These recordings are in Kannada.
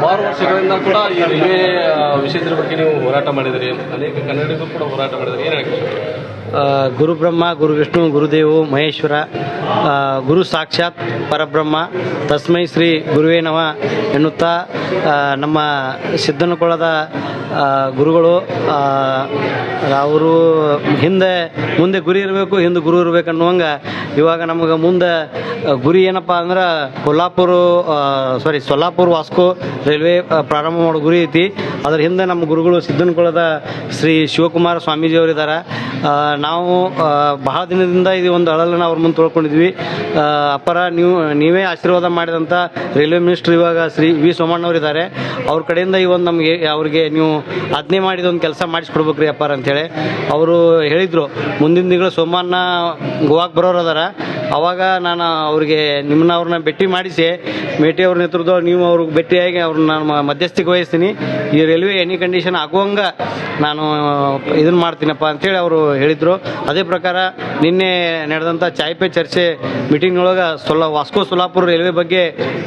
ಹಲವಾರು ವರ್ಷಗಳಿಂದ ಕೂಡ ಈ ರೈಲ್ವೆ ವಿಷಯದ ಬಗ್ಗೆ ನೀವು ಹೋರಾಟ ಮಾಡಿದಿರಿ, ಅನೇಕ ಕನ್ನಡಿಗರು ಕೂಡ ಹೋರಾಟ ಮಾಡಿದಿರಿ. ಏನು ಹೇಳಿ? ಗುರು ಬ್ರಹ್ಮ ಗುರು ವಿಷ್ಣು ಗುರುದೇವು ಮಹೇಶ್ವರ ಗುರು ಸಾಕ್ಷಾತ್ ಪರಬ್ರಹ್ಮ ತಸ್ಮೈ ಶ್ರೀ ಗುರುವೇ ನಮಃ ಎನ್ನುತ್ತಾ ನಮ್ಮ ಸಿದ್ದನಕೊಳದ ಗುರುಗಳು ಅವರು ಮುಂದೆ ಗುರಿ ಇರಬೇಕು, ಹಿಂದೆ ಗುರು ಇರಬೇಕು ಅನ್ನುವಂಗೆ ಇವಾಗ ನಮಗೆ ಮುಂದೆ ಗುರಿ ಏನಪ್ಪ ಅಂದ್ರೆ ಸೊಲ್ಲಾಪುರ ವಾಸ್ಕೋ ರೈಲ್ವೆ ಪ್ರಾರಂಭ ಮಾಡೋ ಗುರಿ ಐತಿ. ಅದ್ರ ಹಿಂದೆ ನಮ್ಮ ಗುರುಗಳು ಸಿದ್ದನಕೊಳದ ಶ್ರೀ ಶಿವಕುಮಾರ ಸ್ವಾಮೀಜಿಯವರಿದ್ದಾರೆ. ನಾವು ಬಹಳ ದಿನದಿಂದ ಇದು ಒಂದು ಅಳಲನ್ನು ಅವ್ರ ಮುಂದೆ ತೊಳ್ಕೊಂಡಿದ್ವಿ. ಅಪ್ಪರ ನೀವೇ ಆಶೀರ್ವಾದ ಮಾಡಿದಂಥ ರೈಲ್ವೆ ಮಿನಿಸ್ಟ್ರ್ ಇವಾಗ ಶ್ರೀ ವಿ ಸೋಮಣ್ಣವರಿದ್ದಾರೆ. ಅವ್ರ ಕಡೆಯಿಂದ ಈ ಒಂದು ನಮಗೆ ಅವ್ರಿಗೆ ನೀವು ಆಜ್ಞೆ ಮಾಡಿದ ಒಂದು ಕೆಲಸ ಮಾಡಿಸ್ಕೊಡ್ಬೇಕ್ರಿ ಅಪ್ಪಾರ ಅಂತೇಳಿ ಅವರು ಹೇಳಿದರು. ಮುಂದಿನ ತಿಂಗಳು ಸೋಮಣ್ಣ ಗೋವಾಕ್ಕೆ ಬರೋರು ಅದಾರ. ಅವಾಗ ನಾನು ಅವ್ರಿಗೆ ಅವ್ರನ್ನ ಭೇಟಿ ಮಾಡಿಸಿ ಮೇಟಿ ಅವ್ರ ನೇತೃತ್ವದವ್ರು ನೀವು ಅವ್ರಿಗೆ ಭೇಟಿಯಾಗಿ ಅವ್ರನ್ನ ನಾನು ಮಧ್ಯಸ್ಥಿಕೆ ವಹಿಸ್ತೀನಿ. ಈ ರೈಲ್ವೆ ಎನಿ ಕಂಡೀಷನ್ ಆಗುವಂಗೆ ನಾನು ಇದನ್ನು ಮಾಡ್ತೀನಪ್ಪ ಅಂತೇಳಿ ಅವರು ಹೇಳಿದರು. ಅದೇ ಪ್ರಕಾರ ನಿನ್ನೆ ನಡೆದಂಥ ಚಾಯ್ ಪೇ ಚರ್ಚೆ ಮೀಟಿಂಗ್ನೊಳಗೆ ವಾಸ್ಕೋ ಸೊಲ್ಲಾಪುರ ರೈಲ್ವೆ ಬಗ್ಗೆ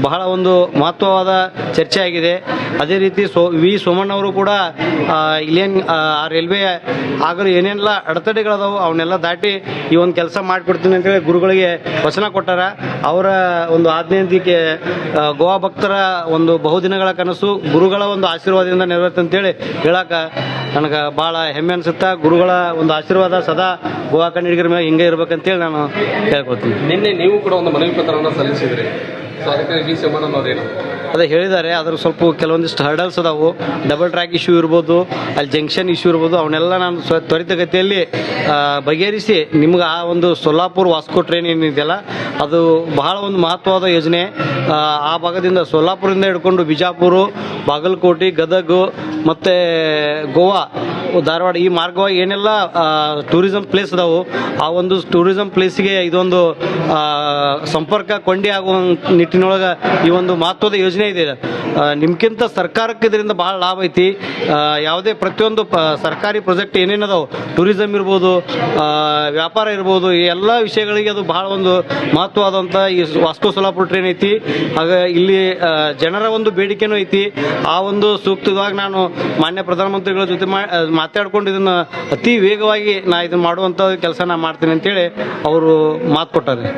ಬಹಳ ಒಂದು ಮಹತ್ವವಾದ ಚರ್ಚೆ ಆಗಿದೆ. ಅದೇ ರೀತಿ ವಿ ಸೋಮಣ್ಣವರು ಕೂಡ ಇಲ್ಲೇನು ಆ ರೈಲ್ವೆ ಆಗಲು ಏನೇನೆಲ್ಲ ಅಡೆತಡೆಗಳದಾವು ಅವನ್ನೆಲ್ಲ ದಾಟಿ ಈ ಒಂದು ಕೆಲಸ ಮಾಡಿಕೊಡ್ತೀನಿ ಅಂತೇಳಿ ಗುರುಗಳಿಗೆ ವಚನ ಕೊಟ್ಟಾರ. ಅವರ ಒಂದು ಆಜ್ಞೆಯಂತಿಕೆ ಗೋವಾ ಭಕ್ತರ ಒಂದು ಬಹುದಿನಗಳ ಕನಸು ಗುರುಗಳ ಒಂದು ಆಶೀರ್ವಾದದಿಂದ ನೆರವೇರ್ತಂತೇಳಿ ಹೇಳಕ್ಕೆ ನನಗೆ ಭಾಳ ಹೆಮ್ಮೆ ಅನಿಸುತ್ತಾ. ಗುರುಗಳ ಒಂದು ಆಶೀರ್ವಾದ ಸದಾ ಗೋವಾ ಕನ್ನಡಿಗರ ಮೇಲೆ ಹಿಂಗೆ ಇರ್ಬೇಕಂತೇಳಿ ನಾನು ಕೇಳ್ಕೊತೀನಿ. ನಿನ್ನೆ ನೀವು ಕೂಡ ಒಂದು ಮನವಿ ಪತ್ರವನ್ನು ಸಲ್ಲಿಸಿದ್ರಿ. ಸೊ ಅದಕ್ಕೆ ವಿ ಸೋಮಣ್ಣನವರೇನು ಅದೇ ಹೇಳಿದ್ದಾರೆ. ಅದ್ರ ಸ್ವಲ್ಪ ಕೆಲವೊಂದಿಷ್ಟು ಹರ್ಡಲ್ಸ್ ಅದಾವು. ಡಬಲ್ ಟ್ರ್ಯಾಕ್ ಇಶ್ಯೂ ಇರ್ಬೋದು, ಅಲ್ಲಿ ಜಂಕ್ಷನ್ ಇಶ್ಯೂ ಇರ್ಬೋದು. ಅವನ್ನೆಲ್ಲ ನಾನು ತ್ವರಿತಗತಿಯಲ್ಲಿ ಬಗೆಹರಿಸಿ ನಿಮ್ಗೆ ಆ ಒಂದು ಸೊಲ್ಲಾಪುರ ವಾಸ್ಕೋ ಟ್ರೈನ್ ಏನಿದೆಯಲ್ಲ ಅದು ಬಹಳ ಒಂದು ಮಹತ್ವವಾದ ಯೋಜನೆ. ಆ ಭಾಗದಿಂದ ಸೊಲ್ಲಾಪುರದಿಂದ ಹಿಡ್ಕೊಂಡು ಬಿಜಾಪುರ, ಬಾಗಲಕೋಟೆ, ಗದಗ ಮತ್ತು ಗೋವಾ, ಧಾರವಾಡ ಈ ಮಾರ್ಗವಾಗಿ ಏನೆಲ್ಲ ಟೂರಿಸಂ ಪ್ಲೇಸ್ ಅದಾವು ಆ ಒಂದು ಟೂರಿಸಂ ಪ್ಲೇಸಿಗೆ ಇದೊಂದು ಸಂಪರ್ಕ ಕೊಂಡಿ ಆಗುವ ನಿಟ್ಟಿನೊಳಗೆ ಈ ಒಂದು ಮಹತ್ವದ ಯೋಜನೆ ಇದೆ. ನಿಮ್ಗಿಂತ ಸರ್ಕಾರಕ್ಕೆ ಇದರಿಂದ ಬಹಳ ಲಾಭ ಐತಿ. ಯಾವುದೇ ಪ್ರತಿಯೊಂದು ಸರ್ಕಾರಿ ಪ್ರಾಜೆಕ್ಟ್ ಏನೇನದಾವು, ಟೂರಿಸಂ ಇರ್ಬೋದು, ವ್ಯಾಪಾರ ಇರ್ಬೋದು, ಈ ಎಲ್ಲ ವಿಷಯಗಳಿಗೆ ಅದು ಬಹಳ ಒಂದು ಮಹತ್ವವಾದಂಥ ಈ ವಾಸ್ಕೋ ಸೊಲ್ಲಾಪುರ ಟ್ರೈನ್ ಐತಿ. ಆಗ ಇಲ್ಲಿ ಜನರ ಒಂದು ಬೇಡಿಕೆನೂ ಐತಿ. ಆ ಒಂದು ಸೂಕ್ತವಾಗಿ ನಾನು ಮಾನ್ಯ ಪ್ರಧಾನಮಂತ್ರಿಗಳ ಜೊತೆ ಮಾತಾಡ್ಕೊಂಡು ಇದನ್ನು ಅತಿ ವೇಗವಾಗಿ ಇದನ್ನು ಮಾಡುವಂಥ ಕೆಲಸ ನಾನು ಮಾಡ್ತೀನಿ ಅಂತೇಳಿ ಅವರು ಮಾತು ಕೊಟ್ಟಾರೆ.